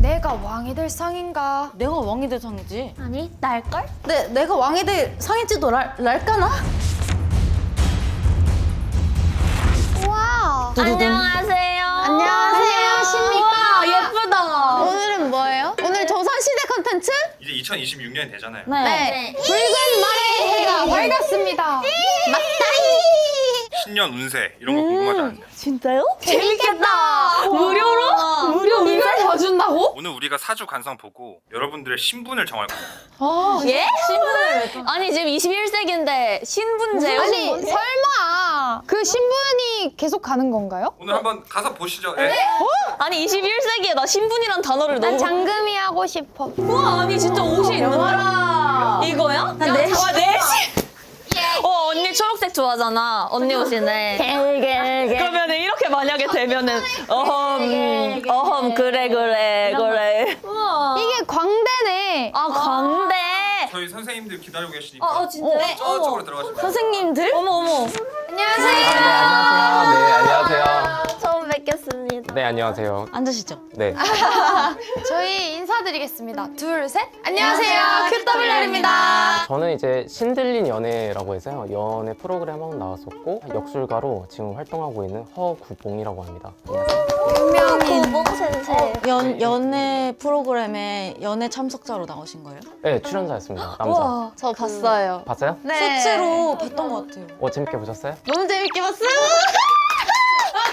내가 왕이 될 상인가? 내가 왕이 될 상이지. 아니, 날걸? 내가 왕이 될 상일지도 랄까나? 와. 안녕하세요. 안녕하십니까? 예쁘다. 오늘은 뭐예요? 오늘 조선시대 컨텐츠? 이제 2026년이 되잖아요. 네. 붉은 말의 해가 밝았습니다. 신년 운세 이런 거 궁금하지 않나요? 진짜요? 재밌겠다. 무료로? 무료 이걸 봐준다고? 오늘 우리가 사주 간상 보고 여러분들의 신분을 정할 거예요. 예? 신분을 아니 지금 21세기인데 신분제요? 아니 설마 그 신분이 계속 가는 건가요? 오늘 한번 가서 보시죠. 예. 아니 21세기에 나 신분이란 단어를 난 너무 장금이 하고 싶어. 우와 아니 진짜 옷이 있는데? 이거야? 한 4시? 4시? 언니 초록색 좋아하잖아. 언니 옷이네. 그러면 이렇게 만약에 되면은 그래. 이게 광대네. 아 광대. 저희 선생님들 기다리고 계시니까 진짜? 저쪽으로 들어가시면 돼요. 선생님들? 어머. 안녕하세요. 안녕하세요. 네, 안녕하세요. 처음 뵙겠습니다. 네, 안녕하세요. 앉으시죠. 네. 저희 인사드리겠습니다. 둘, 셋. 안녕하세요. QWR입니다. 저는 이제 신들린 연애라고 해서요. 연애 프로그램 한번 나왔었고 역술가로 지금 활동하고 있는 허구봉이라고 합니다. 유명인. 고봉센세. 연애 프로그램에 연애 참석자로 나오신 거예요? 네, 출연자였습니다. 남자. 저 봤어요. 봤어요? 네. 실제로 봤던 것 같아요. 재밌게 보셨어요? 너무 재밌게 봤어요.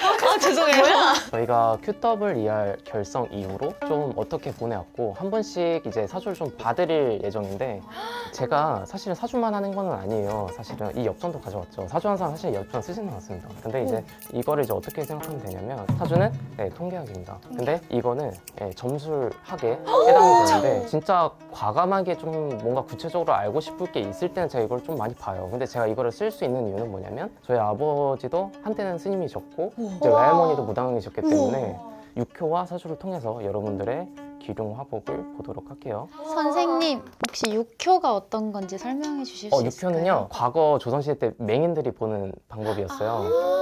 아 죄송해요. 저희가 QWER 결성 이후로 좀 어떻게 보내왔고 한 번씩 이제 사주를 좀 봐드릴 예정인데 제가 사실은 사주만 하는 건 아니에요. 사실은 이 엽전도 가져왔죠. 사주 한 사람 사실 엽전 쓰지는 않습니다. 근데 이제 이거를 이제 어떻게 생각하면 되냐면 사주는 통계학입니다. 근데 이거는 점술학에 해당이 되는데 진짜 과감하게 좀 뭔가 구체적으로 알고 싶을 게 있을 때는 제가 이걸 좀 많이 봐요. 근데 제가 이거를 쓸 수 있는 이유는 뭐냐면 저희 아버지도 한때는 스님이셨고 이제 외할머니도 무당이셨기 때문에 육효와 사주를 통해서 여러분들의 기룡화복을 보도록 할게요. 선생님, 혹시 육효가 어떤 건지 설명해 주실 수 있을까요? 육효는요 과거 조선시대 때 맹인들이 보는 방법이었어요.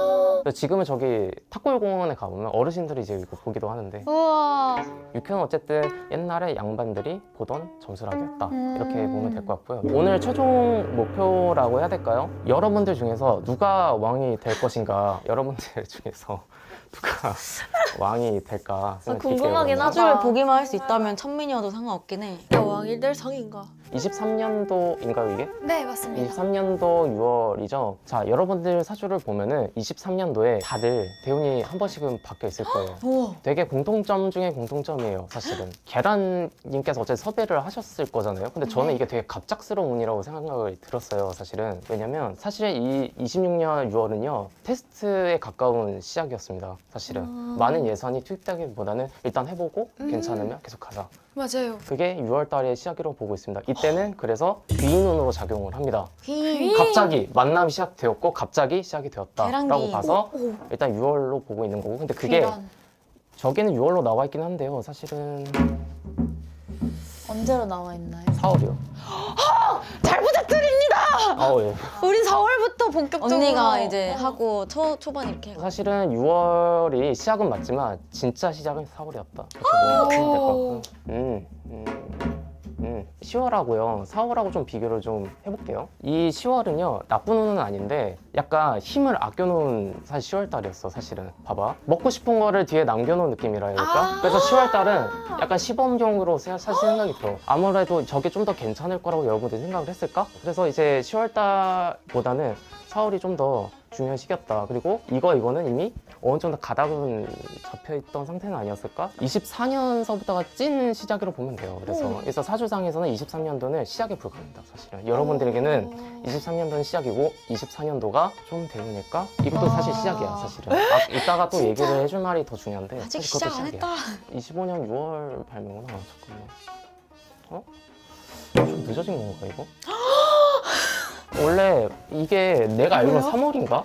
그래서 지금은 저기 탁골공원에 가보면 어르신들이 이제 이거 보기도 하는데 우와. 육효는 어쨌든 옛날에 양반들이 보던 점술학이었다 이렇게 보면 될 것 같고요. 오늘 최종 목표라고 해야 될까요? 여러분들 중에서 누가 왕이 될 것인가, 여러분들 중에서 누가 왕이 될까 궁금하긴 하죠. 사주를 보기만 할 수 있다면 천민이어도 상관없긴 해. 왕이 될 성인가? 23년도인가요 이게? 네, 맞습니다. 23년도 6월이죠. 자, 여러분들 사주를 보면은 23년도에 다들 대운이 한 번씩은 바뀌어 있을 거예요. 되게 공통점 중에 공통점이에요, 사실은. 계란님께서 어제 섭외를 하셨을 거잖아요. 근데 저는 이게 되게 갑작스러운 운이라고 생각을 들었어요, 사실은. 왜냐면 사실 이 26년 6월은요, 테스트에 가까운 시작이었습니다, 사실은. 많은 예산이 투입되기보다는 일단 해보고 괜찮으면 계속 가자. 맞아요. 그게 6월 달의 시작이라고 보고 있습니다. 이때는 그래서 귀인운으로 작용을 합니다. 갑자기 만남이 시작되었고 갑자기 시작이 되었다라고 계란기. 봐서 일단 6월로 보고 있는 거고, 근데 그게 귀란. 저기는 6월로 나와 있긴 한데요. 사실은 언제로 나와 있나요? 4월이요. 잘 부탁드립니다. 예. 우린 4월부터 본격적으로. 언니가 이제 하고 초반 이렇게 해가지고. 사실은 6월이 시작은 맞지만 진짜 시작은 4월이었다. 그렇게 보면 될 것 같고. 10월하고요 4월하고 좀 비교를 좀 해볼게요. 이 10월은요 나쁜 운은 아닌데 약간 힘을 아껴놓은 사실 10월 달이었어. 사실은 봐봐, 먹고 싶은 거를 뒤에 남겨놓은 느낌이라 해야 될까? 그래서 10월 달은 약간 시범용으로 사실 생각이 들어. 아무래도 저게 좀 더 괜찮을 거라고 여러분들이 생각을 했을까? 그래서 이제 10월 달보다는 4월이 좀 더 중요한 시기였다. 그리고 이거는 이미 어느 정도 가닥은 잡혀있던 상태는 아니었을까? 24년서부터가 찐 시작으로 보면 돼요. 그래서 사주상에서는 23년도는 시작에 불과합니다. 사실은 여러분들에게는 23년도는 시작이고 24년도가 좀 대운일까? 이것도 사실 시작이야. 사실은 이따가 또 얘기를 해줄 말이 더 중요한데 아직 사실 그것도 시작 안 시작이야. 했다. 25년 6월 발매구나. 잠깐만. 좀 늦어진 건가 이거? 원래 이게 내가 알기로는 3월인가?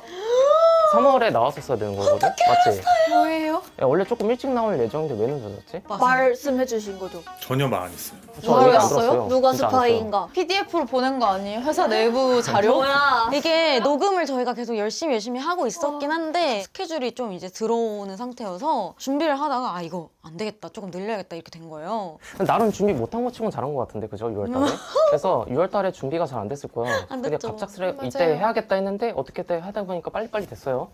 3월에 나왔었어야 되는 거거든? 맞지? 뭐예요? 진짜요? 야, 원래 조금 일찍 나올 예정인데 왜 늦어졌지? 말씀해 주신 거죠. 전혀 말 안 했어요. 저 얘기 안 뭐였어요? 들었어요. 누가 진짜 안 했어요. 스파이인가? PDF로 보낸 거 아니에요? 회사 내부 자료? 뭐야? 이게 녹음을 저희가 계속 열심히 하고 있었긴 한데 스케줄이 좀 이제 들어오는 상태여서 준비를 하다가 아 이거 안 되겠다 조금 늘려야겠다 이렇게 된 거예요. 나름 준비 못한 것 치고는 잘한 것 같은데 그죠? 6월달에. 그래서 6월달에 준비가 잘 안 됐을 거예요. 안 근데 됐죠. 갑작스레 맞아요. 이때 해야겠다 했는데 어떻게 때 하다 보니까 빨리빨리 됐어요.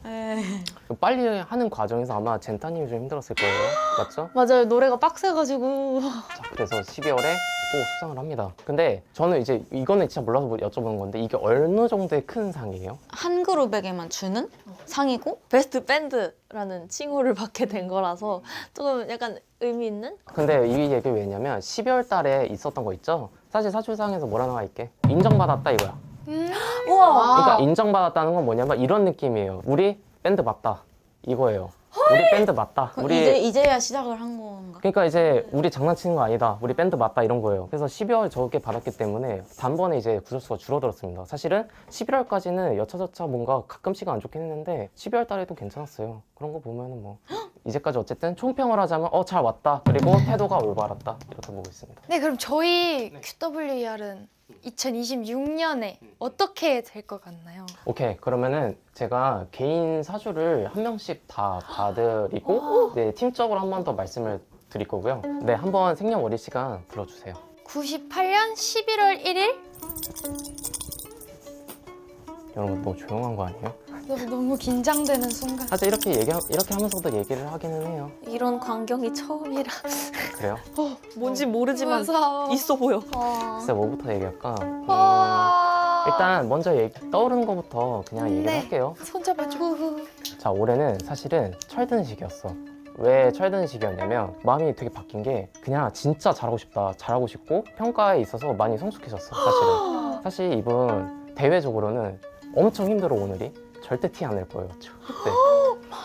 빨리 하는 과정에서 아마 젠타님이 좀 힘들었을 거예요. 맞죠? 맞아요. 노래가 빡세가지고. 자, 그래서 12월에 또 수상을 합니다. 근데 저는 이제 이거는 진짜 몰라서 여쭤보는 건데 이게 어느 정도의 큰 상이에요? 한 그룹에게만 주는 상이고 베스트 밴드라는 칭호를 받게 된 거라서 조금 약간 의미 있는? 근데 이 얘기 왜냐면 12월 달에 있었던 거 있죠? 사실 사출상에서 뭐라 나와 있게? 인정받았다 이거야. 우와. 그러니까 인정받았다는 건 뭐냐면 이런 느낌이에요. 우리 밴드 맞다 이거예요. 우리 밴드 맞다. 이제야 시작을 한 건가? 그러니까 이제 우리 장난치는 거 아니다. 우리 밴드 맞다 이런 거예요. 그래서 12월 저렇게 받았기 때문에 단번에 이제 구설수가 줄어들었습니다. 사실은 11월까지는 여차저차 뭔가 가끔씩은 안 좋긴 했는데 12월 달에도 괜찮았어요. 그런 거 보면은 뭐 이제까지 어쨌든 총평을 하자면 잘 왔다. 그리고 태도가 올바랐다. 이렇게 보고 있습니다. 네, 그럼 저희 QWER은 2026년에 어떻게 될 것 같나요? 오케이, 그러면은 제가 개인 사주를 한 명씩 다 봐드리고 네, 팀적으로 한 번 더 말씀을 드릴 거고요. 네, 한번 생년월일 시간 불러주세요. 98년 11월 1일? 여러분 너무 조용한 거 아니에요? 너무 긴장되는 순간. 사실 이렇게 하면서도 얘기를 하기는 해요. 이런 광경이 처음이라 그래요? 뭔지 모르지만 무서워. 있어 보여. 글쎄 뭐부터 얘기할까? 와. 일단 먼저 떠오르는 거부터 그냥 얘기를 네. 할게요. 손잡아줘. 자, 올해는 사실은 철드는 시기였어. 왜 철드는 시기였냐면 마음이 되게 바뀐 게 그냥 진짜 잘하고 싶다, 잘하고 싶고 평가에 있어서 많이 성숙해졌어, 사실은. 사실 이분 대외적으로는 엄청 힘들어, 오늘이. 절대 티 안 낼 거예요, 절대.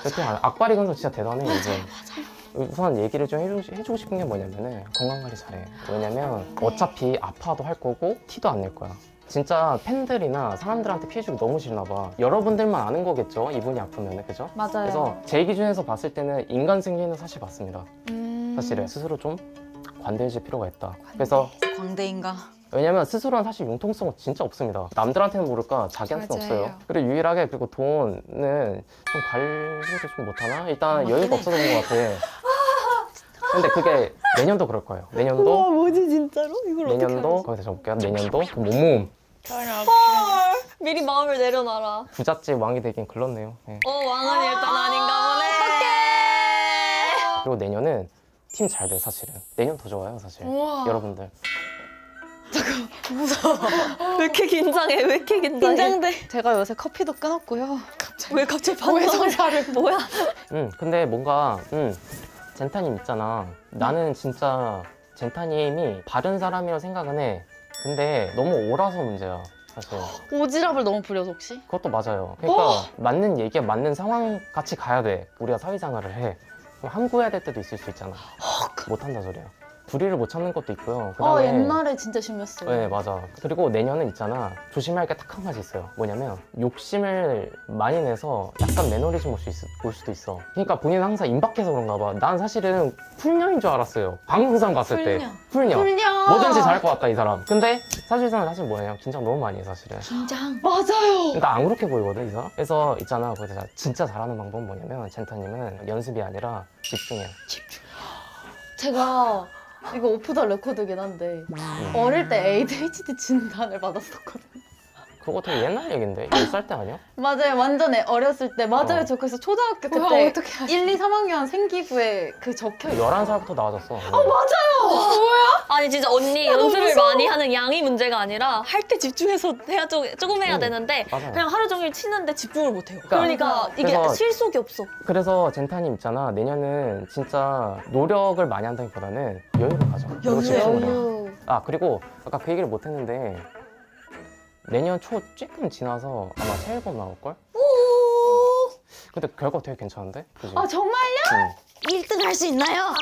절대 안. 악바리 근성 진짜 대단해, 이분. 우선 얘기를 좀 해주고 싶은 게 뭐냐면은 건강관리 잘해. 왜냐면 어차피 아파도 할 거고 티도 안 낼 거야. 진짜 팬들이나 사람들한테 피해 주기 너무 싫나 봐. 여러분들만 아는 거겠죠, 이분이 아프면은, 그죠? 맞아요. 그래서 제 기준에서 봤을 때는 인간 승리는 사실 맞습니다. 사실은 스스로 좀 관대해질 필요가 있다. 그래서 광대인가? 왜냐면 스스로는 사실 융통성은 진짜 없습니다. 남들한테는 모를까 자기한테는 맞아요. 없어요. 그리고 유일하게 그리고 돈은 좀 관리를 좀 못하나? 일단 여유가 없어서 그런 것 같아. 근데 그게 내년도 그럴 거예요. 내년도 뭐지 진짜로? 이걸 내년도 거기 다시 볼게요. 내년도 그 몸몸 미리 마음을 내려놔라. 부잣집 왕이 되긴 글렀네요. 네. 왕은 일단 아닌가 보네. 그리고 내년은 팀 잘 돼, 사실은. 내년 더 좋아요, 사실. 우와. 여러분들. 왜 이렇게 긴장해? 왜 이렇게 긴장해? 제가 요새 커피도 끊었고요. 왜 갑자기 고해성사를. 뭐야? 근데 뭔가 젠타님 있잖아. 나는 진짜 젠타님이 바른 사람이라고 생각은 해. 근데 너무 오라서 문제야, 사실. 오지랖을 너무 부려서 혹시? 그것도 맞아요. 그러니까 맞는 얘기야, 맞는 상황 같이 가야 돼. 우리가 사회생활을 해. 그럼 함구해야 될 때도 있을 수 있잖아. 못한다 소리야. 불의를 못 참는 것도 있고요. 그다음에 옛날에 진짜 심했어요. 네, 맞아. 그리고 내년은 있잖아. 조심할 게 딱 한 가지 있어요. 뭐냐면 욕심을 많이 내서 약간 매너리즘 올 수도 있어. 그러니까 본인은 항상 임박해서 그런가 봐. 난 사실은 풀녀인 줄 알았어요. 방송상 봤을 때. 풀녀. 뭐든지 잘할 것 같다, 이 사람. 근데 사실상 사실 뭐예요? 긴장 너무 많이 해, 사실은. 긴장. 맞아요. 그러니까 안 그렇게 보이거든, 이 사람. 그래서 있잖아. 거기서 진짜 잘하는 방법은 뭐냐면 젠타님은 연습이 아니라 집중해요. 제가 이거 오프 더 레코드긴 한데 어릴 때 ADHD 진단을 받았었거든요. 그거 되게 옛날 얘긴데? 10살 때 아니야? 맞아요. 완전 어렸을 때. 맞아요. 저 그래서 초등학교 뭐야, 그때 어떻게 하지? 1, 2, 3학년 생기부에 그 적혀 있어요. 11살부터 나와줬어. 아니 진짜 언니 연습을 많이 하는 양이 문제가 아니라 할 때 집중해서 해야 조금 해야 되는데 맞아요. 그냥 하루 종일 치는데 집중을 못 해요. 그러니까 그러니까 이게 그래서- 실속이 없어. 그래서 젠타님 있잖아. 내년은 진짜 노력을 많이 한다기보다는 여유를 가져. 그리고 집중을 해. 여유. 아, 그리고 아까 그 얘기를 못 했는데 내년 초 조금 지나서 아마 새 앨범 나올걸? 근데 결과 되게 괜찮은데? 그지? 아 정말요? 응. 1등 할 수 있나요?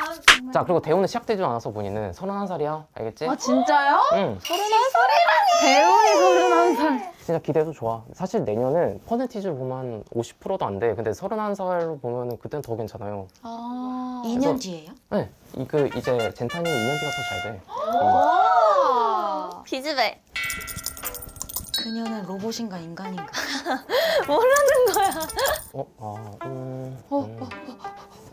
자, 그리고 대우는 시작되지도 않아서 본인은 31살이야. 알겠지? 아 진짜요? 응. 31살이라니. 대운이 31살. 진짜 기대도 좋아. 사실 내년은 퍼센티지를 보면 50%도 안 돼. 근데 31살로 보면 그때는 더 괜찮아요. 아. 2년 뒤에요? 네. 이제 젠타님은 2년 뒤가 더 잘 돼. 와. 기집애. 그녀는 로봇인가 인간인가?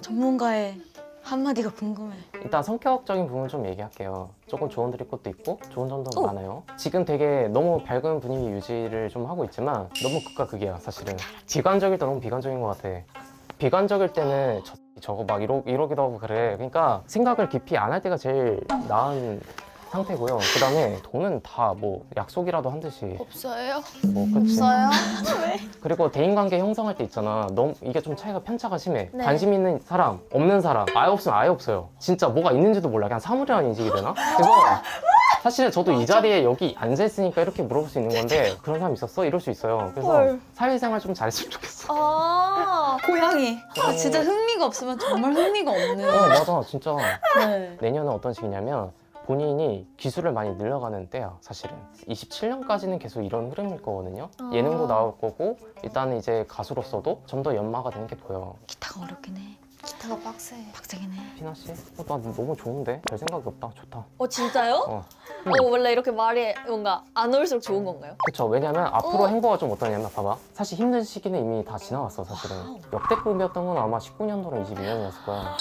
전문가의 한마디가 궁금해. 일단 성격적인 부분 좀 얘기할게요. 조금 조언 드릴 것도 있고 좋은 점도 많아요. 지금 되게 너무 밝은 분위기 유지를 좀 하고 있지만 너무 극과 극이야 사실은. 비관적일 때 너무 비관적인 것 같아. 비관적일 때는 저거 막 이러기도 하고 그래. 그러니까 생각을 깊이 안 할 때가 제일 나은 상태고요. 그 다음에 돈은 다 뭐 약속이라도 한 듯이 없어요? 뭐 그치. 없어요? 그리고 대인관계 형성할 때 있잖아. 너무 이게 좀 차이가 편차가 심해. 네. 관심 있는 사람, 없는 사람, 아예 없으면 아예 없어요. 진짜 뭐가 있는지도 몰라. 그냥 사물이라는 인식이 되나? 그래서 사실은 저도 이 자리에 여기 앉아 있으니까 이렇게 물어볼 수 있는 건데 그런 사람 있었어? 이럴 수 있어요. 그래서 사회생활 좀 잘했으면 좋겠어. 아. 고양이. 아, 진짜 흥미가 없으면 정말 흥미가 없는. 맞아, 진짜. 네. 내년은 어떤 식이냐면 본인이 기술을 많이 늘려가는 때야 사실은. 27년까지는 계속 이런 흐름일 거거든요. 예능도 나올 거고 일단은 이제 가수로서도 좀 더 연마가 되는 게 보여. 기타가 어렵긴 해. 기타가 빡세. 박세긴 해. 피나 씨? 나 너무 좋은데? 별 생각이 없다. 좋다. 진짜요? 원래 이렇게 말이 뭔가 안 올수록 좋은 건가요? 그쵸. 왜냐면 앞으로 행보가 좀 어떠냐면 봐봐. 사실 힘든 시기는 이미 다 지나왔어 사실은. 역대급이었던 건 아마 19년도랑 22년이었을 거야.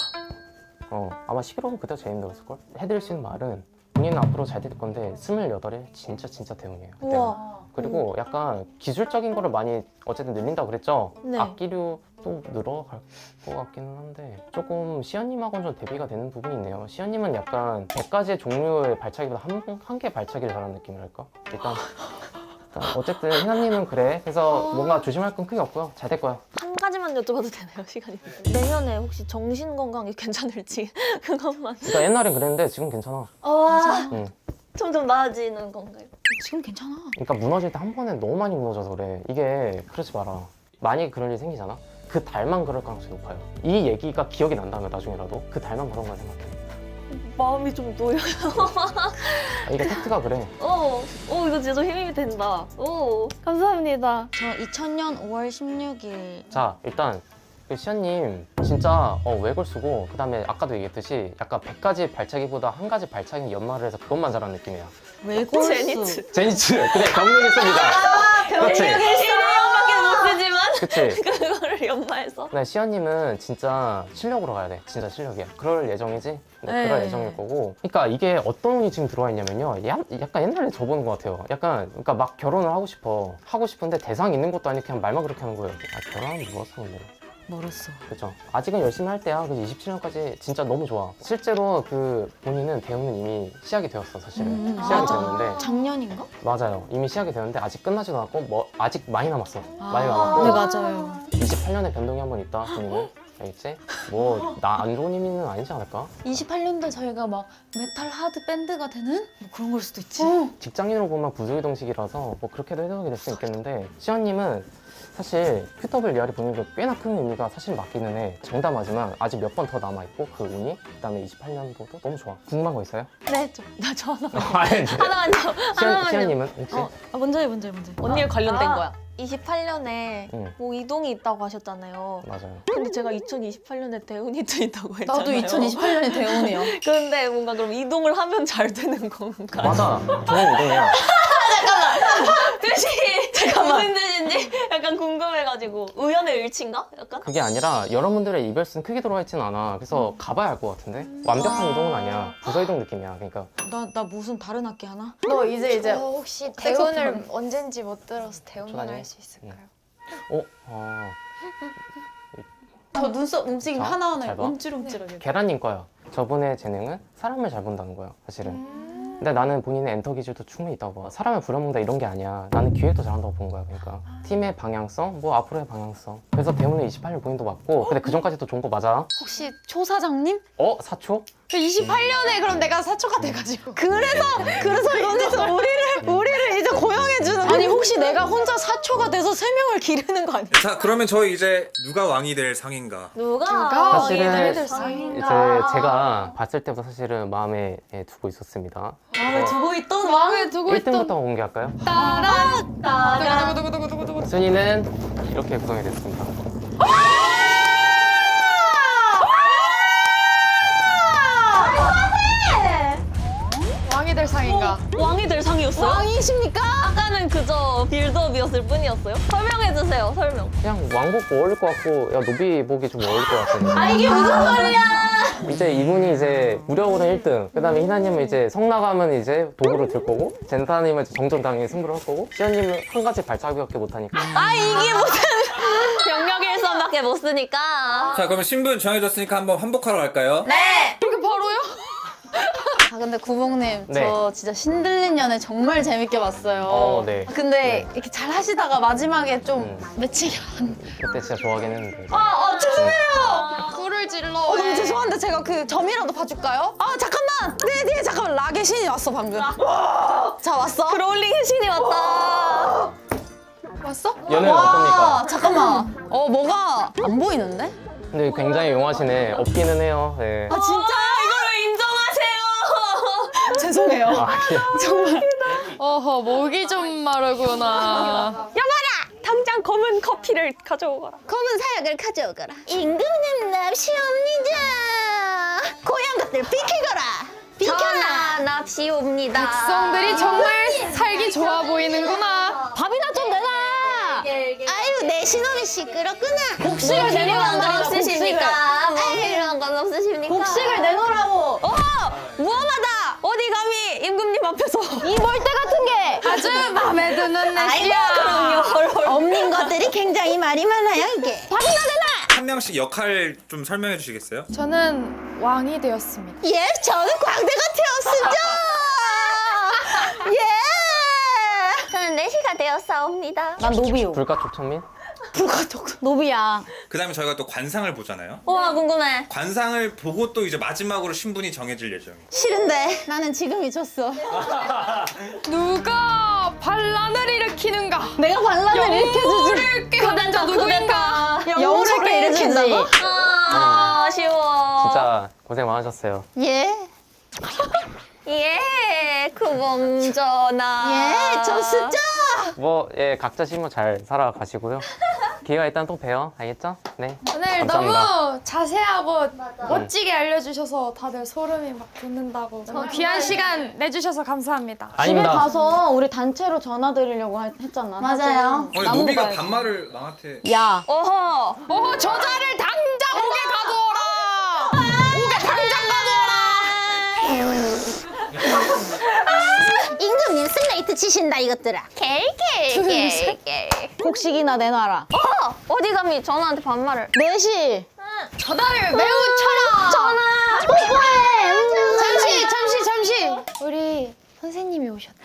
아마 11월은 그때 제일 힘들었을걸? 해드릴 수 있는 말은 본인은 앞으로 잘 될 건데 28에 진짜 대운이에요. 그때는. 우와. 그리고 약간 기술적인 거를 많이 어쨌든 늘린다고 그랬죠? 네. 악기류도 늘어갈 것 같기는 한데 조금 시연님하고는 좀 대비가 되는 부분이 있네요. 시연님은 약간 100가지의 종류의 발차기보다 한 개 발차기를 잘하는 느낌이랄까? 일단 어쨌든 희나님은 그래. 그래서 뭔가 조심할 건 크게 없고요. 잘 될 거야. 한 가지만 여쭤봐도 되나요, 시간이? 내년에 혹시 정신 건강이 괜찮을지 그것만. 그러니까 옛날엔 그랬는데 지금 괜찮아. 응. 점점 나아지는 건가요? 지금 괜찮아. 그러니까 무너질 때 한 번에 너무 많이 무너져서 그래. 이게 그러지 마라. 만약에 그런 일이 생기잖아? 그 달만 그럴 가능성이 높아요. 이 얘기가 기억이 난다면 나중에라도 그 달만 그런 걸 생각해. 마음이 좀 놓여요. 이게 팩트가 그래. 이거 진짜 힘이 된다. 감사합니다. 저 2000년 5월 16일. 자, 일단 그 시연님 진짜 외골 쓰고 그 다음에 아까도 얘기했듯이 약간 100가지 발차기보다 한 가지 발차기 연마를 해서 그것만 잘하는 느낌이야. 외골수. 제니츠. 제니츠! 그래, 경력이 있습니다. 그렇지. 일회용밖에 못 쓰지만 그치. 그거를 연마해서. 네, 시연님은 진짜 실력으로 가야 돼. 진짜 실력이야. 그럴 예정이지? 네, 그럴 예정일 거고. 그러니까 이게 어떤 운이 지금 들어와 있냐면요. 약간 옛날에 저보는 것 같아요. 약간 그러니까 막 결혼을 하고 싶어. 하고 싶은데 대상 있는 것도 아니고 그냥 말만 그렇게 하는 거예요. 결혼하면 멀었어 근데. 멀었어. 그렇죠. 아직은 열심히 할 때야. 그래서 27년까지 진짜 너무 좋아. 실제로 그 본인은 대우는 이미 시작이 되었어 사실은. 시작이 되었는데 작년인가? 맞아요. 이미 시작이 되었는데 아직 끝나지도 않았고 뭐 아직 많이 남았어. 많이 네, 남았고 맞아요. 28년에 변동이 한 번 있다 본인은. 알겠지? 뭐 나 안 좋은 의미는 아니지 않을까? 28년도 저희가 막 메탈 하드 밴드가 되는? 뭐 그런 걸 수도 있지. 직장인으로 보면 부수이동식이라서 뭐 그렇게도 해석이 될 수 있겠는데 시연님은 사실 QWER이 본인도 꽤나 큰 의미가 사실 맞기는 해. 장담하지만 아직 몇 번 더 남아있고 그 운이 그다음에 28년도도 너무 좋아. 궁금한 거 있어요? 네, 저 하나. 아니, 하나만요. 시연님은 혹시? 먼저 해. 언니랑 관련된 거야. 28년에 응. 뭐 이동이 있다고 하셨잖아요. 맞아요. 근데 제가 2028년에 대운이 또 있다고 했잖아요. 나도 2028년이 대운이야. 근데 뭔가 그럼 이동을 하면 잘 되는 건가? 맞아. 좋은 이동이야. 뜻이 무슨 뜻인지 약간 궁금해가지고 우연의 일치인가? 약간? 그게 아니라 여러분들의 이별수는 크게 들어와 있진 않아. 그래서 가봐야 알 것 같은데? 완벽한 이동은 아니야. 부서이동 느낌이야. 그러니까 나 무슨 다른 악기 하나? 너 이제 저 혹시 대운을 언젠지 못 들어서 대운을 초반에? 할 수 있을까요? 저 눈썹 움직임 자, 하나하나에 잘 봐. 움찔움찔하게. 계란님 거야. 저분의 재능은 사람을 잘 본다는 거야, 사실은. 근데 나는 본인의 엔터 기질도 충분히 있다고 봐. 사람을 부려먹는다 이런 게 아니야. 나는 기획도 잘한다고 본 거야. 그러니까 팀의 방향성, 뭐 앞으로의 방향성. 그래서 대운은 28년 본인도 맞고, 근데 그 전까지도 좋은 거 맞아. 혹시 초 사장님? 사초? 28년에 그럼 내가 사초가 돼가지고 그래서 너네서 우리를 이제 고용해주는. 아니 혹시 내가 혼자 사초가 돼서 3명을 기르는 거 아니야? 자, 그러면 저희 이제 누가 왕이 될 상인가? 누가 사실은 얘들 이제 상인가? 제가 봤을 때부터 사실은 마음에 두고 있었습니다. 마음에 두고 있던 마음에 두고 1등부터 공개할까요? 두구두구두구두구두구. 순위는 이렇게 구성이 됐습니다. 왕이 될 상인가? 왕이 될 상이었어요? 왕이십니까? 아까는 그저 빌드업이었을 뿐이었어요? 설명해주세요, 설명. 그냥 왕복 어울릴 것 같고, 야 노비복이 좀 어울릴 것 같거든요. 이게 무슨 말이야? 이제 이분이 이제 무력으로 1등, 그다음에 희나님은 이제 성나가면 이제 도구를 들 거고, 젠타님은 이제 정정당연히 승부를 할 거고, 시연님은 한 가지 발차기밖에 못하니까. 이게 무슨 병력 일선밖에 못 쓰니까. 자, 그러면 신분 정해졌으니까 한번 환복하러 갈까요? 이렇게 바로요? 아 근데 구봉님 네. 저 진짜 신들린 연애 정말 재밌게 봤어요. 네. 근데 이렇게 잘 하시다가 마지막에 좀 매칭이 안. 그때 진짜 좋아하긴 했는데. 불을 질러. 너무 죄송한데 제가 그 점이라도 봐줄까요? 아 잠깐만! 내 뒤에 잠깐만 락의 신이 왔어 방금. 자 왔어? 그롤링의 신이 왔다. 왔어? 연애는 어떻습니까? 잠깐만. 뭐가 안 보이는데? 근데 굉장히 용하시네. 없기는 해요. 네. 아 진짜? 이걸 인정하세요. 죄송해요. 어허, 목이 좀 마르구나. 여봐라! 당장 검은 커피를 가져오거라. 검은 사약을 가져오거라. 임금님 납시옵니다. 고향 것들 비키거라. 전하 납시옵니다. 백성들이 정말 살기 좋아 보이는구나. 밥이나 좀 내놔. 아유 내 신혼이 시끄럽구나. 곡식을 내놓은 건 없으십니까? 곡식을. 필요한 건 없으십니까? 곡식을 내놓으라고. 무엄하다! 어디 감히 임금님 앞에서. 이 멀대 같은 게. 아주 마음에 드는 내시야. 그럼요, 헐헐. 없는 것들이 굉장히 말이 많아요 이게. 밥이나 내놔. 한 명씩 역할 좀 설명해 주시겠어요? 저는 왕이 되었습니다. 예, 저는 광대가 되었습니다. 예. 저는 내시가 되었사옵니다. 난 노비요. 불가 촉천민? 노비야. 그 다음에 저희가 또 관상을 보잖아요. 우와, 궁금해. 관상을 보고 또 이제 마지막으로 신분이 정해질 예정이에요. 싫은데 나는 지금이 좋소. 누가 반란을 일으키는가? 내가 반란을 일으켜주지. 영혼을 깨하는 자 누구인가? 영혼을 깨일으킨다고? 아, 아쉬워. 진짜 고생 많으셨어요. 예. 예, 구봉전하. 예, 좋습니다. 뭐, 예, 각자 신분 잘 살아가시고요. 기회가 일단 또 봬요. 알겠죠? 네. 오늘 감사합니다. 너무 자세하고 멋지게 알려주셔서 다들 소름이 막 돋는다고 너무 귀한 시간 내주셔서 감사합니다. 집에 아닙니다. 가서 우리 단체로 전화드리려고 했잖아. 맞아요. 아니, 나무도 노비가 봐야지. 반말을 나한테. 야. 어허. 저자를 당장 오게 가두어라. 오게 당장 가두어라. 임금님 슬레이트 치신다 이것들아. 겔겔겔겔. 곡식이나 내놔라. 어디 감히 전화한테 반말을. 4시. 저자를 매우 쳐라. 전화. 잠시. 우리 선생님이 오셨다.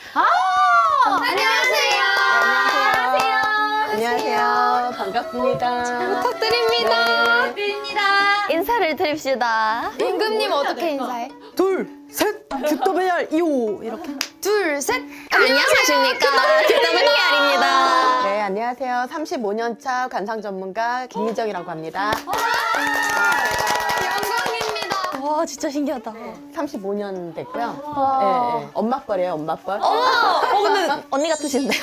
안녕하세요. 반갑습니다. 부탁드립니다. 인사를 드립시다. 임금님 어떻게 인사해? 큐더벨 이오 이렇게. 둘, 셋. 안녕하십니까. 김남은이알입니다. 네, 안녕하세요. 35년차 관상 전문가 김미정이라고 합니다. 영광입니다. 와, 진짜 신기하다. 35년 됐고요. 네, 엄마 뻘이에요, 엄마 뻘. 근데 언니 같으신데요.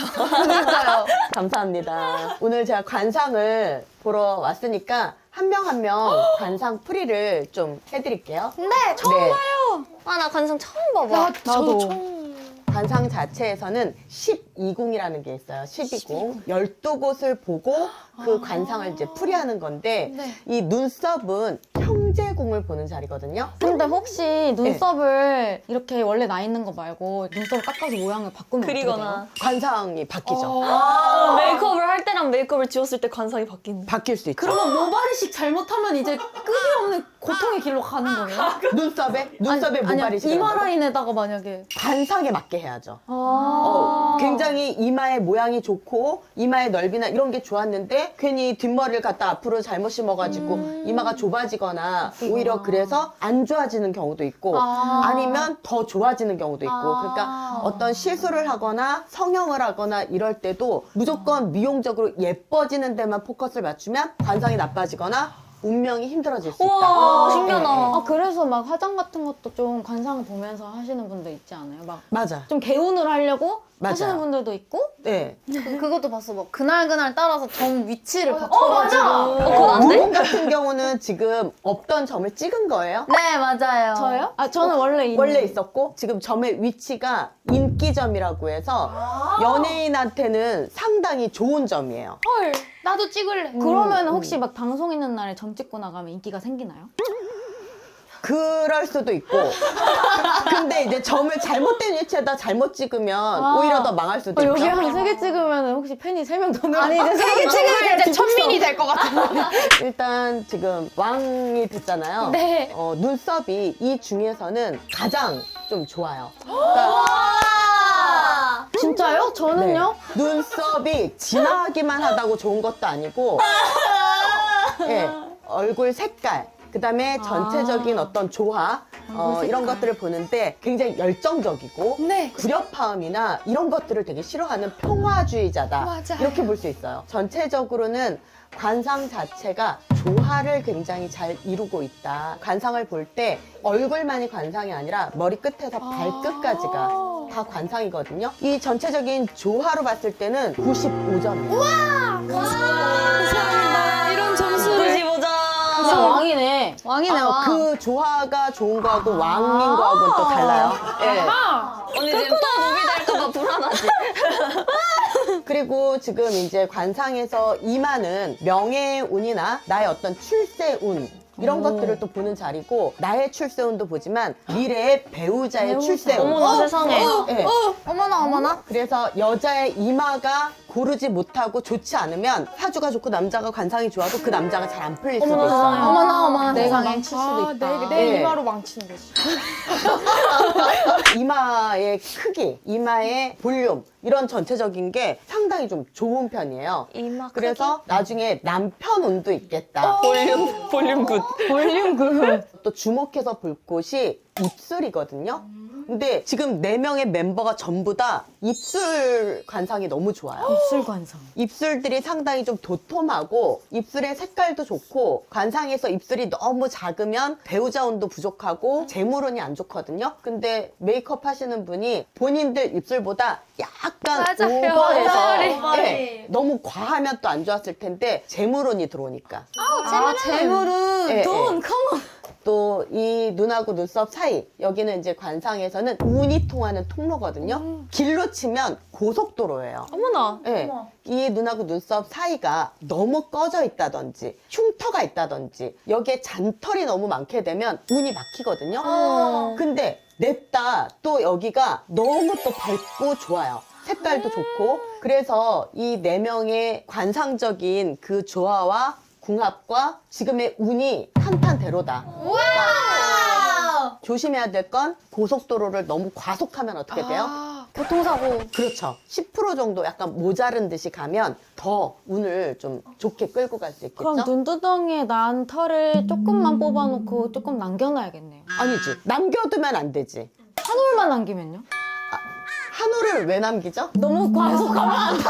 감사합니다. 오늘 제가 관상을 보러 왔으니까 한 명 한 명 관상 풀이를 좀 해드릴게요. 네, 처음 네. 봐요. 아, 나 관상 처음 봐봐. 나도. 관상 자체에서는 12궁이라는 게 있어요. 12궁. 12곳을 보고 그 관상을 이제 풀이하는 건데 이 눈썹은 형제궁을 보는 자리거든요. 근데 혹시 눈썹을 이렇게 원래 나 있는 거 말고 눈썹을 깎아서 모양을 바꾸면 어떻게 그리거나. 돼요? 관상이 바뀌죠. 메이크업을 할 때랑 메이크업을 지웠을 때 관상이 바뀐다. 바뀔 수 있죠. 그러면 모발이식 잘못하면 이제 끄기 하면 고통의 길로 가는 거예요? 눈썹에 아니, 모발이 시작한다고? 이마 라인에다가 만약에 관상에 맞게 해야죠. 아. 굉장히 이마의 모양이 좋고 이마의 넓이나 이런 게 좋았는데 괜히 뒷머리를 갖다 앞으로 잘못 심어가지고 이마가 좁아지거나 오히려 그래서 안 좋아지는 경우도 있고 아니면 더 좋아지는 경우도 있고 그러니까 어떤 시술을 하거나 성형을 하거나 이럴 때도 무조건 미용적으로 예뻐지는 데만 포커스를 맞추면 관상이 나빠지거나 운명이 힘들어질 수 있다. 우와, 신기하다. 아, 그래서 막 화장 같은 것도 좀 관상 보면서 하시는 분들 있지 않아요? 막 맞아. 좀 개운을 하려고 맞아요. 하시는 분들도 있고 네. 그것도 봤어. 뭐 그날 따라서 점 위치를 바꿔가지고. 그건 안 돼? 분 같은 경우는 지금 없던 점을 찍은 거예요. 네 맞아요. 저요? 아, 저는 원래 원래 있었고 지금 점의 위치가 인기점이라고 해서 연예인한테는 상당히 좋은 점이에요. 헐, 나도 찍을래. 그러면 혹시 막 방송 있는 날에 점 찍고 나가면 인기가 생기나요? 그럴 수도 있고 근데 이제 점을 잘못된 위치에다 잘못 찍으면 오히려 더 망할 수도 있죠. 여기 한 3개 찍으면 혹시 팬이 3명 더 늘어. 아니 이제 세개 찍으면 이제 천민이 될 것 같은데. 일단 지금 왕이 됐잖아요. 네. 눈썹이 이 중에서는 가장 좀 좋아요. 그러니까 진짜요? 저는요? 네. 눈썹이 진하기만 하다고 좋은 것도 아니고 예, 얼굴 색깔 그다음에 전체적인 어떤 조화 이런 것들을 보는데 굉장히 열정적이고 네. 불협화음이나 이런 것들을 되게 싫어하는 평화주의자다. 맞아요. 이렇게 볼 수 있어요. 전체적으로는 관상 자체가 조화를 굉장히 잘 이루고 있다. 관상을 볼 때 얼굴만이 관상이 아니라 머리 끝에서 발끝까지가 다 관상이거든요. 이 전체적인 조화로 봤을 때는 95점이에요. 감사합니다. 이런 점수를. 95점. 진짜 왕이네. 왕이네 왕. 그 조화가 좋은 거하고 왕인 거하고는 또 달라요. 예. 언니 지금 또 노비 될까봐 불안하지? 그리고 지금 이제 관상에서 이마는 명예운이나 나의 어떤 출세운 이런 것들을 또 보는 자리고 나의 출세운도 보지만 미래의 배우자의 출세운. 어머나 세상에. 예. 어머나. 그래서 여자의 이마가 고르지 못하고 좋지 않으면 사주가 좋고 남자가 관상이 좋아도 그 남자가 잘 안 풀릴 수도 있어요. 어머나. 내가 세상에. 망칠 수도 있다. 내 네. 이마로 망치는 거지. 이마의 크기, 이마의 볼륨 이런 전체적인 게 상당히 좀 좋은 편이에요. 이마 그래서 나중에 남편 운도 있겠다. 볼륨 굿. 또 주목해서 볼 곳이 입술이거든요. 근데 지금 4명의 멤버가 전부 다 입술 관상이 너무 좋아요. 입술 관상. 입술들이 상당히 좀 도톰하고 입술의 색깔도 좋고 관상에서 입술이 너무 작으면 배우자 운도 부족하고 재물운이 안 좋거든요. 근데 메이크업 하시는 분이 본인들 입술보다 약간 맞아요. 오버해서 예, 너무 과하면 또 안 좋았을 텐데 재물운이 들어오니까 재물은 예, 돈 예. 또 이 눈하고 눈썹 사이 여기는 이제 관상에서는 운이 통하는 통로거든요. 길로 치면 고속도로예요. 어머나. 예. 이 눈하고 눈썹 사이가 너무 꺼져 있다든지 흉터가 있다든지 여기에 잔털이 너무 많게 되면 운이 막히거든요. 근데 냈다 또 여기가 너무 또 밝고 좋아요. 색깔도 좋고 그래서 이 4명의 관상적인 그 조화와 궁합과 지금의 운이 탄탄대로다. 조심해야 될 건 고속도로를 너무 과속하면 어떻게 돼요? 교통사고. 그렇죠. 10% 정도 약간 모자른 듯이 가면 더 운을 좀 좋게 끌고 갈 수 있겠죠? 그럼 눈두덩이에 난 털을 조금만 뽑아놓고 조금 남겨놔야겠네요. 아니지. 남겨두면 안 되지. 한 올만 남기면요? 한 올을 왜 남기죠? 너무 과속하면 안 돼.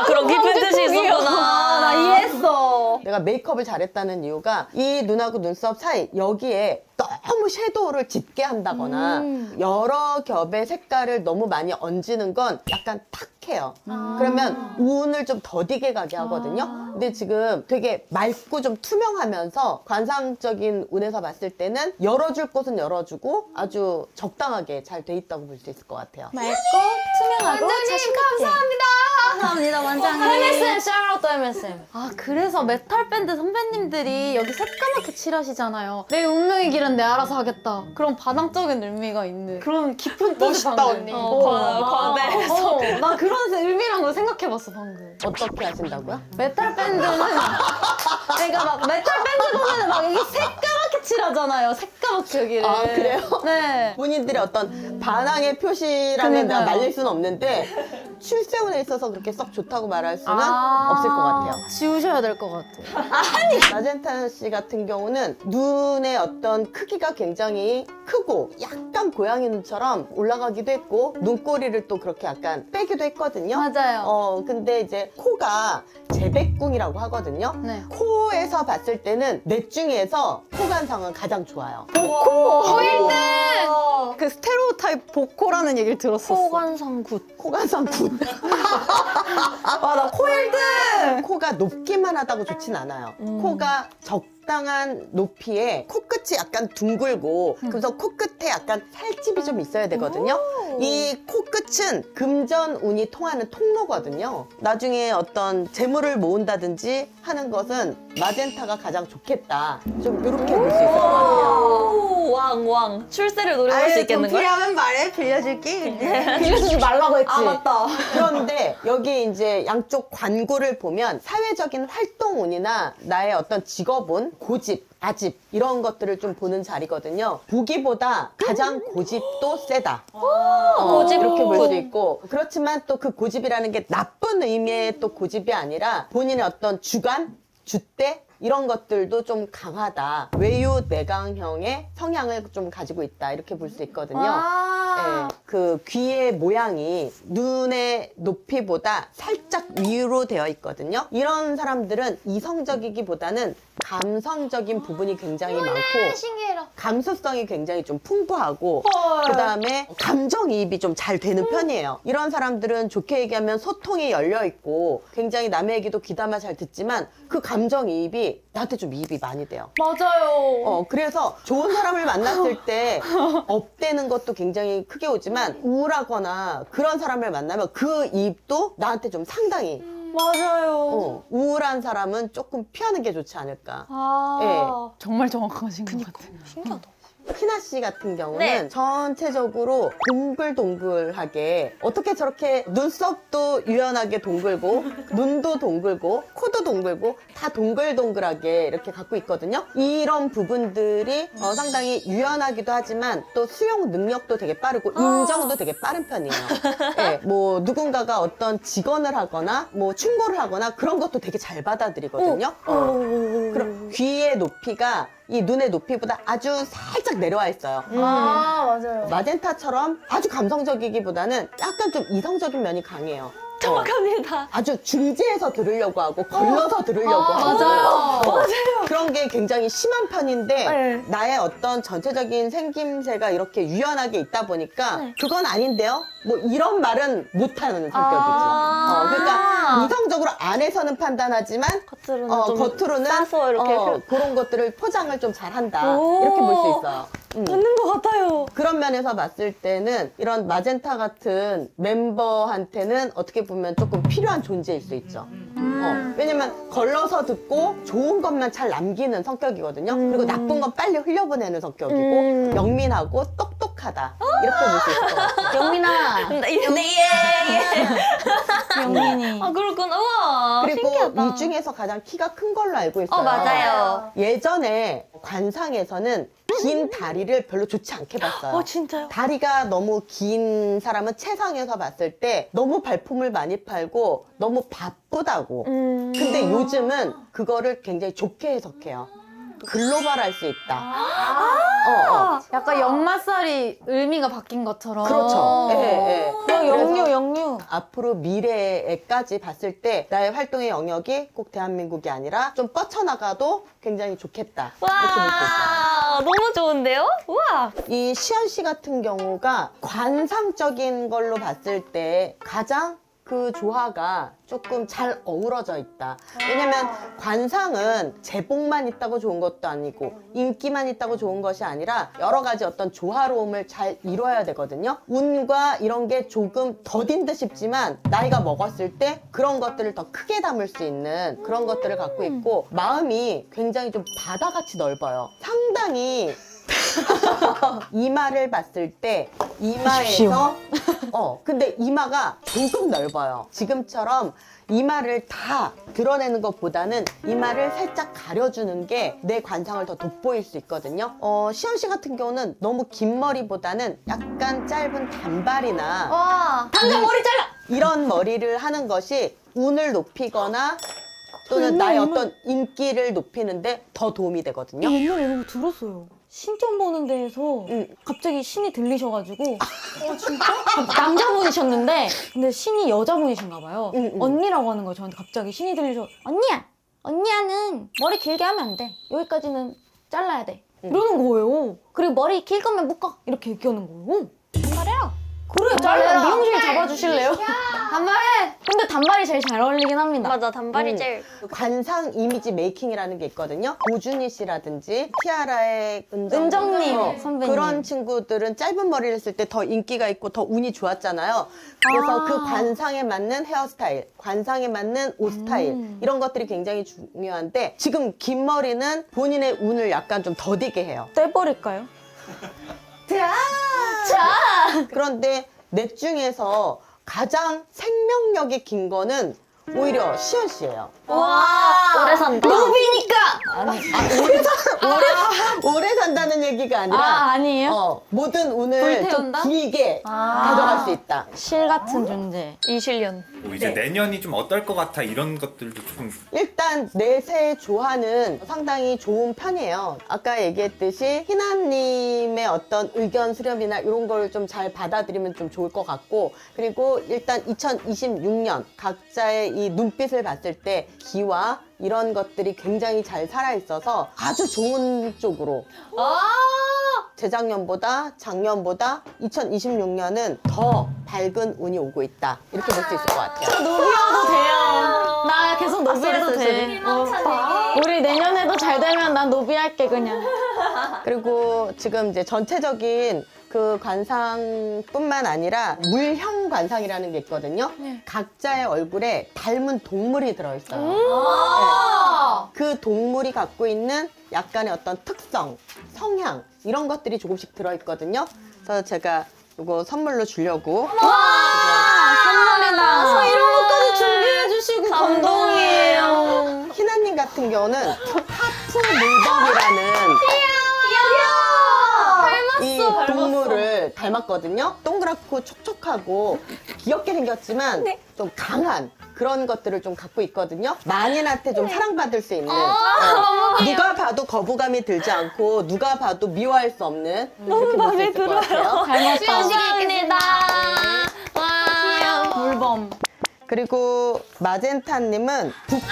그런 깊은 뜻이 있었구나. 나 이해했어. 내가 메이크업을 잘했다는 이유가 이 눈하고 눈썹 사이 여기에 너무 섀도우를 짙게 한다거나 여러 겹의 색깔을 너무 많이 얹는 건 약간 탁해요. 그러면 운을 좀 더디게 가게 하거든요. 근데 지금 되게 맑고 좀 투명하면서 관상적인 운에서 봤을 때는 열어줄 곳은 열어주고 아주 적당하게 잘 돼 있다고 볼 수 있을 것 같아요. 맑고 투명하고 자신감 감사합니다. 감사합니다 원장님. MSM 샤롯도 MSM. 아 그래서 메탈 밴드 선배님들이 여기 새까맣게 칠하시잖아요. 내 운명의 길은 내 알아서 하겠다. 그런 반항적인 의미가 있는 그런 깊은 뜻을 멋있다, 방금. 언니. 과대해서. 나 그런 의미란 걸 생각해봤어 방금. 어떻게 하신다고요? 메탈 밴드는 그러니까 막 메탈 밴드 보면은 막 여기 새까맣게 칠하잖아요. 새까맣게 여기를. 아, 그래요? 네. 본인들의 어떤 반항의 표시라면 내가 말릴 수는 없는데 출세운에 있어서 그렇게 썩 좋다고 말할 수는 없을 것 같아요. 지우셔야 될 것 같아요. 마젠타 씨 같은 경우는 눈의 어떤 크기가 굉장히 크고 약간 고양이 눈처럼 올라가기도 했고 눈꼬리를 또 그렇게 약간 빼기도 했거든요. 맞아요. 근데 이제 코가 재백궁이라고 하거든요. 네. 코에서 봤을 때는 넷 중에서 코 관상은 가장 좋아요. 그 스테레오타입 복코라는 얘기를 들었었어. 호관성 굿. 코 관상 굿. 맞아. 코일드. 코가 높기만 하다고 좋진 않아요. 코가 적당한 높이에 코끝이 약간 둥글고 그래서 코끝에 약간 살집이 좀 있어야 되거든요. 이 코끝은 금전운이 통하는 통로거든요. 나중에 어떤 재물을 모은다든지 하는 것은 마젠타가 가장 좋겠다. 좀 이렇게 볼 수 있을 것 같아요. 오, 왕. 출세를 노려볼 수 있겠는 걸? 필요하면 말해. 빌려줄게. 빌려주지 말라고 했지. 맞다. 그런데 여기 이제 양쪽 관구를 보면 사회적인 활동운이나 나의 어떤 직업운, 고집, 아집 이런 것들을 좀 보는 자리거든요. 보기보다 가장 고집도 세다. 고집 이렇게 볼 수 있고 그렇지만 또 그 고집이라는 게 나쁜 의미의 또 고집이 아니라 본인의 어떤 주관, 줏대 이런 것들도 좀 강하다. 외유 내강형의 성향을 좀 가지고 있다. 이렇게 볼 수 있거든요. 네, 그 귀의 모양이 눈의 높이보다 살짝 위로 되어 있거든요. 이런 사람들은 이성적이기보다는 감성적인 부분이 굉장히 많고 신기해라. 감수성이 굉장히 좀 풍부하고 그 다음에 감정이입이 좀 잘 되는 편이에요. 이런 사람들은 좋게 얘기하면 소통이 열려 있고 굉장히 남의 얘기도 귀담아 잘 듣지만 그 감정이입이 나한테 좀 이입이 많이 돼요. 맞아요. 그래서 좋은 사람을 만났을 때 업되는 것도 굉장히 크게 오지만 우울하거나 그런 사람을 만나면 그 이입도 나한테 좀 상당히 맞아요. 우울한 사람은 조금 피하는 게 좋지 않을까. 정말 정확하신 것 같아요. 신기하다. 희나 씨 같은 경우는 네. 전체적으로 동글동글하게 어떻게 저렇게 눈썹도 유연하게 동글고 눈도 동글고 코도 동글고 다 동글동글하게 이렇게 갖고 있거든요. 이런 부분들이 상당히 유연하기도 하지만 또 수용 능력도 되게 빠르고 인정도 되게 빠른 편이에요. 네, 뭐 누군가가 어떤 직언을 하거나 뭐 충고를 하거나 그런 것도 되게 잘 받아들이거든요. 그럼 귀의 높이가 이 눈의 높이보다 아주 살짝 내려와 있어요. 맞아요. 마젠타처럼 아주 감성적이기보다는 약간 좀 이성적인 면이 강해요. 정확합니다. 아주 중지해서 들으려고 하고 걸러서 들으려고 하고 맞아요. 그런 게 굉장히 심한 편인데 나의 어떤 전체적인 생김새가 이렇게 유연하게 있다 보니까 그건 아닌데요? 뭐 이런 말은 못하는 성격이지. 그러니까 이성적으로 안에서는 판단하지만 겉으로는 좀 겉으로는 싸서 이렇게 그런 것들을 포장을 좀 잘한다. 이렇게 볼 수 있어요. 맞는 것 같아요. 그런 면에서 봤을 때는 이런 마젠타 같은 멤버한테는 어떻게 보면 조금 필요한 존재일 수 있죠. 왜냐면 걸러서 듣고 좋은 것만 잘 남기는 성격이거든요. 그리고 나쁜 건 빨리 흘려보내는 성격이고 영민하고 똑똑하다. 이렇게 볼 수 있을 것 같아요. 영민아. 영민이. 아, 그렇구나. 우와. 그리고 신기하다. 이 중에서 가장 키가 큰 걸로 알고 있어요. 맞아요. 예전에 관상에서는 긴 다리를 별로 좋지 않게 봤어요. 진짜요? 다리가 너무 긴 사람은 체상에서 봤을 때 너무 발품을 많이 팔고 너무 바쁘다고. 근데 요즘은 그거를 굉장히 좋게 해석해요. 글로벌할 수 있다. 약간 역마살이 의미가 바뀐 것처럼. 그렇죠. 영유. 앞으로 미래에까지 봤을 때 나의 활동의 영역이 꼭 대한민국이 아니라 좀 뻗쳐나가도 굉장히 좋겠다. 이렇게 볼 수 있어요. 와, 너무 좋은데요? 우와. 이 시연 씨 같은 경우가 관상적인 걸로 봤을 때 가장 그 조화가 조금 잘 어우러져 있다. 왜냐면 관상은 제복만 있다고 좋은 것도 아니고 인기만 있다고 좋은 것이 아니라 여러 가지 어떤 조화로움을 잘 이뤄야 되거든요. 운과 이런 게 조금 더딘 듯 싶지만 나이가 먹었을 때 그런 것들을 더 크게 담을 수 있는 그런 것들을 갖고 있고 마음이 굉장히 좀 바다같이 넓어요. 상당히 이마를 봤을 때 이마에서 근데 이마가 조금 넓어요. 지금처럼 이마를 다 드러내는 것보다는 이마를 살짝 가려주는 게 내 관상을 더 돋보일 수 있거든요. 시연 씨 같은 경우는 너무 긴 머리보다는 약간 짧은 단발이나 와. 당장 머리 잘라! 이런 머리를 하는 것이 운을 높이거나 또는 나의 어떤 인기를 높이는데 더 도움이 되거든요. 옛날에 이런 거 들었어요. 신점 보는 데에서 갑자기 신이 들리셔가지고 진짜? 남자분이셨는데 근데 신이 여자분이신가 봐요. 언니라고 하는 거예요. 저한테 갑자기 신이 들리셔 언니야는 머리 길게 하면 안 돼. 여기까지는 잘라야 돼. 이러는 거예요. 그리고 머리 길 거면 묶어. 이렇게 얘기하는 거예요. 단발해요. 그래, 잘라. 미용실 잡아주실래요? 단발해. 근데 단발이 제일 잘 어울리긴 합니다. 맞아, 단발이 제일. 관상 이미지 메이킹이라는 게 있거든요. 고준희 씨라든지 티아라의 은정님 선배님. 그런 친구들은 짧은 머리를 했을 때 더 인기가 있고 더 운이 좋았잖아요. 그래서 그 관상에 맞는 헤어스타일, 관상에 맞는 옷 스타일 이런 것들이 굉장히 중요한데 지금 긴 머리는 본인의 운을 약간 좀 더디게 해요. 떼버릴까요? 그런데 넷 중에서 가장 생명력이 긴 거는 오히려 시연 씨예요. 오래 산다. 노비니까! 오래 산다는 얘기가 아니라 아니에요? 모든 운을 좀 불태운다? 길게 가져갈 수 있다. 실 같은 존재. 이실련. 뭐 이제 내년이 좀 어떨 것 같아 이런 것들도 좀 일단 내세 조화는 상당히 좋은 편이에요. 아까 얘기했듯이 희나님의 어떤 의견 수렴이나 이런 걸 좀 잘 받아들이면 좀 좋을 것 같고 그리고 일단 2026년 각자의 이 눈빛을 봤을 때 기와 이런 것들이 굉장히 잘 살아있어서 아주 좋은 쪽으로 재작년보다 작년보다 2026년은 더 밝은 운이 오고 있다 이렇게 볼 수 있을 것 같아요. 노비여도 돼요. 나 계속 노비해도 돼. 우리 내년에도 잘 되면 난 노비할게 그냥. 그리고 지금 이제 전체적인 그 관상뿐만 아니라 물형 관상이라는 게 있거든요. 각자의 얼굴에 닮은 동물이 들어있어요. 네. 그 동물이 갖고 있는 약간의 어떤 특성, 성향 이런 것들이 조금씩 들어있거든요. 그래서 제가 이거 선물로 주려고 선물이다. 이런 것까지 준비해 주시고 감동이에요. 희나님 같은 경우는 하프 물범이라는 이 동물을 닮았거든요. 동그랗고 촉촉하고 귀엽게 생겼지만 좀 강한 그런 것들을 좀 갖고 있거든요. 만인한테 좀 사랑받을 수 있는 누가 봐도 거부감이 들지 않고 누가 봐도 미워할 수 없는 이렇게 볼 수 있을 것 같아요. 감사합니다. 물범. 그리고 마젠타님은 북극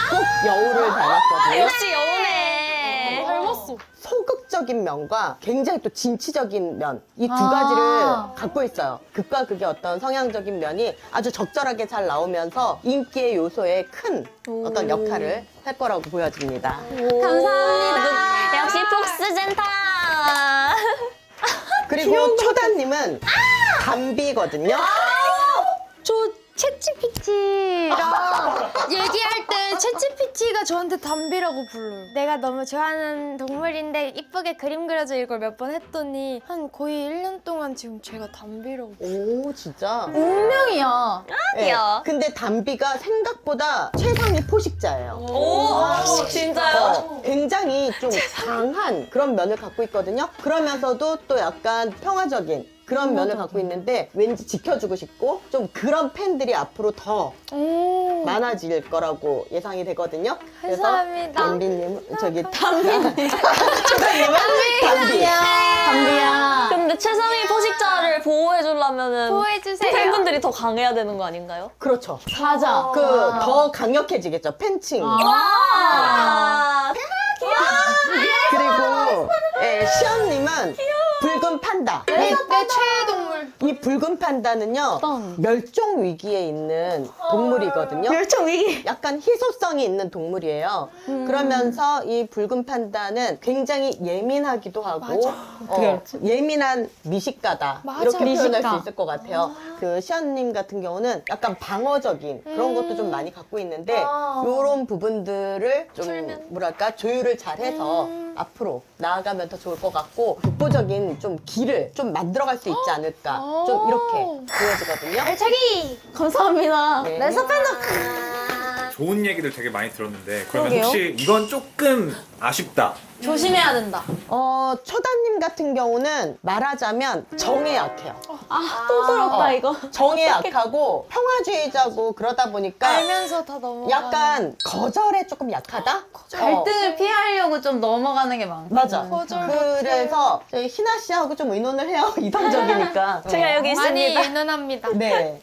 여우를 닮았거든요. 역시 여우네. 닮았어. 소극적인 면과 굉장히 또 진취적인 면, 이 두 가지를 갖고 있어요. 극과 극의 어떤 성향적인 면이 아주 적절하게 잘 나오면서 인기의 요소에 큰 어떤 역할을 할 거라고 보여집니다. 감사합니다. 역시 폭스젠타. 그리고 초다님은 담비거든요. 저 챗GPT랑 얘기할 때 챗GPT가 저한테 담비라고 불러요. 내가 너무 좋아하는 동물인데 이쁘게 그림 그려줘 이걸 몇 번 했더니 한 거의 1년 동안 지금 제가 담비라고 불러요. 오, 진짜. 운명이야. 네. 귀여워. 근데 담비가 생각보다 최상위 포식자예요. 오, 진짜요? 굉장히 좀 강한 그런 면을 갖고 있거든요. 그러면서도 또 약간 평화적인 그런 면을 갖고 있는데 왠지 지켜주고 싶고 좀 그런 팬들이 앞으로 더 많아질 거라고 예상이 되거든요. 감사합니다. 그래서 담비님 저기 담비님은 담비. 담비야. 근데 최상위 포식자를 보호해주려면은 보호해주세요. 팬분들이 더 강해야 되는 거 아닌가요? 그렇죠. 맞아. 그 더 강력해지겠죠. 팬층이. 그리고 시연님은 붉은 판다. 내 최애 동물. 이 붉은 판다는요 멸종 위기에 있는 동물이거든요. 멸종 위기. 약간 희소성이 있는 동물이에요. 그러면서 이 붉은 판다는 굉장히 예민하기도 하고 예민한 미식가다 맞아. 이렇게 표현할 미식가. 수 있을 것 같아요. 그 시연님 같은 경우는 약간 방어적인 그런 것도 좀 많이 갖고 있는데 이런 부분들을 좀 뭐랄까 조율을 잘해서 앞으로 나아가면 더 좋을 것 같고 독보적인 좀 길을 좀 만들어갈 수 있지 않을까 좀 이렇게 보여지거든요. 감사합니다. 네. 좋은 얘기들 되게 많이 들었는데 그러면 그러게요. 혹시 이건 조금 아쉽다. 조심해야 된다. 초다님 같은 경우는 말하자면 정에 약해요. 또 들었다 이거. 정에 약하고 평화주의자고 그러다 보니까 알면서 다 넘어가. 약간 거절에 조금 약하다? 갈등을 피하려고 좀 넘어가는 게 많고. 맞아. 거절 그래서 저희 희나 씨하고 좀 의논을 해요. 이성적이니까. 제가 여기 많이 있습니다. 유능합니다. 네.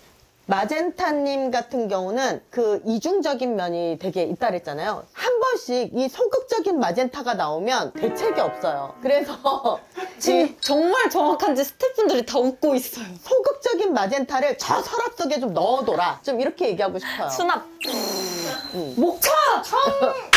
마젠타님 같은 경우는 그 이중적인 면이 되게 있다 그랬잖아요. 한 번씩 이 소극적인 마젠타가 나오면 대책이 없어요. 그래서 지금 정말 정확한지 스태프분들이 다 웃고 있어요. 소극적인 마젠타를 저 서랍 속에 좀 넣어둬라. 좀 이렇게 얘기하고 싶어요. 수납. 목차!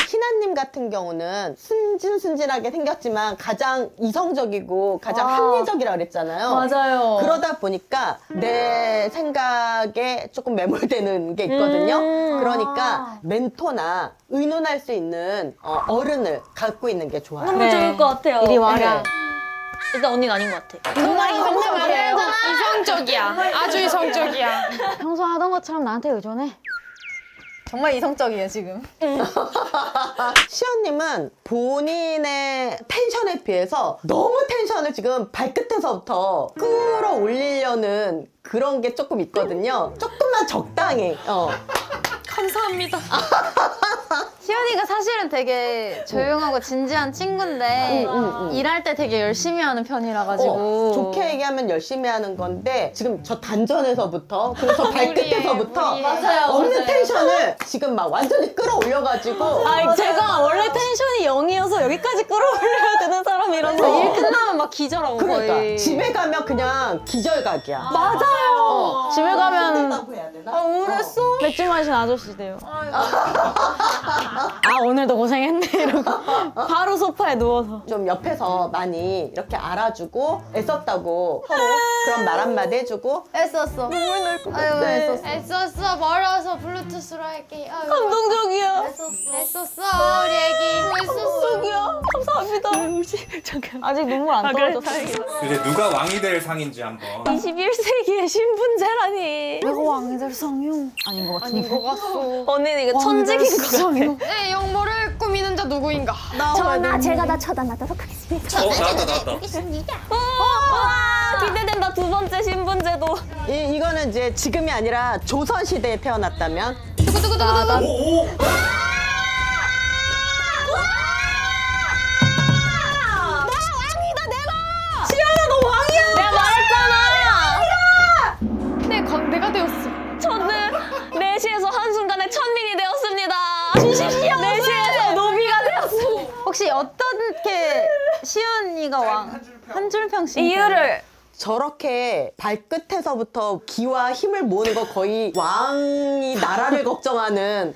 희나님 같은 경우는 순진순진하게 생겼지만 가장 이성적이고 가장 합리적이라 그랬잖아요. 맞아요. 그러다 보니까 내 생각에 조금 매몰되는 게 있거든요. 그러니까 멘토나 의논할 수 있는 어른을 갖고 있는 게 좋아요. 너무 좋을 것 같아요. 이리 와라. 일단 언니가 아닌 것 같아. 정말 이성적이야. 아주 이성적이야. 평소 하던 것처럼 나한테 의존해. 정말 이성적이에요, 지금. 시연님은 본인의 텐션에 비해서 너무 텐션을 지금 발끝에서부터 끌어올리려는 그런 게 조금 있거든요. 조금만 적당히. 감사합니다. 시연이가 사실은 되게 조용하고 진지한 친구인데 일할 때 되게 열심히 하는 편이라 가지고 좋게 얘기하면 열심히 하는 건데 지금 저 단전에서부터 그리고 저 발끝에서부터 맞아요, 없는 맞아요. 텐션을 지금 막 완전히 끌어올려가지고 아니 제가 원래 텐션이 0이어서 여기까지 끌어올려야 되는 사람이라서 일 끝나면 막 기절하고 그러니까 거의. 집에 가면 그냥 기절각이야. 맞아요. 집에 가면 다고 해야 되나? 우울했어? 맥주 마신 아저씨 돼요. 아 오늘도 고생했네 이러고 바로 소파에 누워서. 좀 옆에서 많이 이렇게 알아주고 애썼다고 서로 그런 말 한마디 해주고 애썼어. 눈물 날 것 같아. 애썼어. 애썼어. 멀어서 블루투스로 할게. 아유, 감동적이야. 애썼어. 우리 애기. 애썼어. 감사합니다. 잠깐. 아직 눈물 안 떨어졌어. 이제 누가 왕이 될 상인지 한번. 21세기의 신분제라니. 내가 왕이 될 상용 아닌 것 같은데. 아닌 것 같소. 언니는 이거 천직인 것 같아. 내 영모를 꾸미는 자 누구인가? 전하 제가 다 처단하도록 하겠습니다. 나왔다. 와, 기대된다. 두 번째 신분제도. 이거는 이제 지금이 아니라 조선시대에 태어났다면 오! 내가 말했잖아. 내가 되었어. 저는 4시에서 한순간에 천민이 되었습니다. 주십시오. 4시에서 노비가 되었습니다. 혹시 어떻게 시연이가 왕 한 줄 평씩 이유를 저렇게 발끝에서부터 기와 힘을 모으는 거 거의 왕이 나라를 걱정하는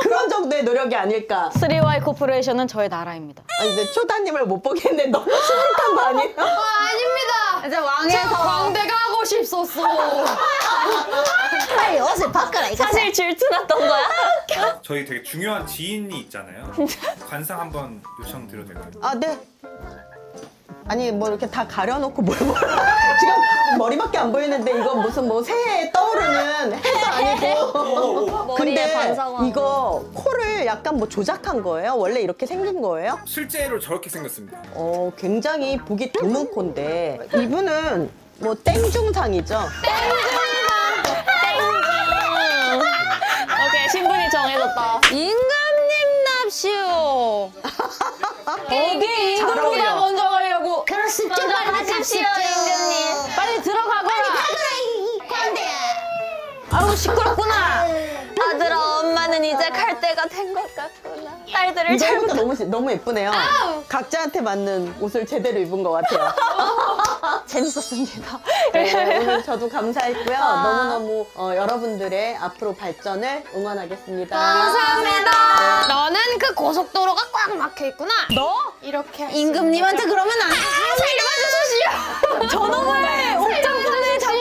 그런 정도의 노력이 아닐까. 3Y 코퍼레이션은 저의 나라입니다. 아니 근데 초다님을 못 보겠는데 너무 심각한 거 아니에요? 아닙니다. 이제 왕에서 광대가 하고 싶었어. 빨리 옷을 바꿔라 이거. 사실 질투났던 거야? 저희 되게 중요한 지인이 있잖아요. 관상 한번 요청드려도 될까요? 아 네. 아니 뭐 이렇게 다 가려놓고 뭘 지금 머리밖에 안 보이는데 이건 무슨 뭐 새해에 떠오르는 해도 아니고 머리에 근데 반사광. 이거 코를 약간 뭐 조작한 거예요? 원래 이렇게 생긴 거예요? 실제로 저렇게 생겼습니다. 굉장히 보기 드문 콘데 이분은 뭐 땡중상이죠? 오케이, 신분이 정해졌다. 임금님 납시오. 어디 잘 어울려. 먼저 가려고. 그렇습니다. 빨리 가십시오, 임금님. 빨리 들어가거라. 광대야. 아우 시끄럽구나. 아들아, 엄마는 이제 갈 때가 된 것 같구나. 딸들을 이거 잘 해보니까 너무 예쁘네요. 각자한테 맞는 옷을 제대로 입은 것 같아요. 재밌었습니다. 네, 오늘 저도 감사했고요. 너무너무 여러분들의 앞으로 발전을 응원하겠습니다. 감사합니다. 너는 그 고속도로가 꽉 막혀 있구나. 너? 이렇게 임금님한테 그러면 안 돼. 살려봐 주소시오. 저놈을 옥장판에 잡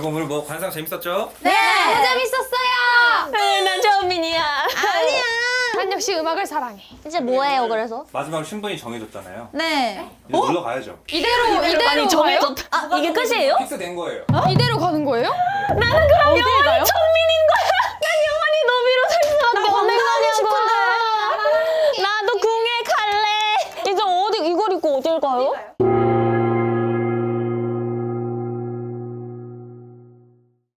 여러분 오늘 뭐 관상 재밌었죠? 네, 너무 재밌었어요. 난 처음이야. 난 역시 음악을 사랑해. 이제 뭐예요, 그래서? 마지막으로 신분이 정해졌잖아요. 네. 이제 놀러 가야죠. 이대로 아니 정해졌다. 아 이게 끝이에요? 픽스된 거예요. 이대로 가는 거예요? 나는 그럼 영원히 천민인 거야. 난 영원히 너비로 살 수밖에 없는 거냐고. 나도 궁에 갈래. 이제 어디 이걸 입고 어딜 가요?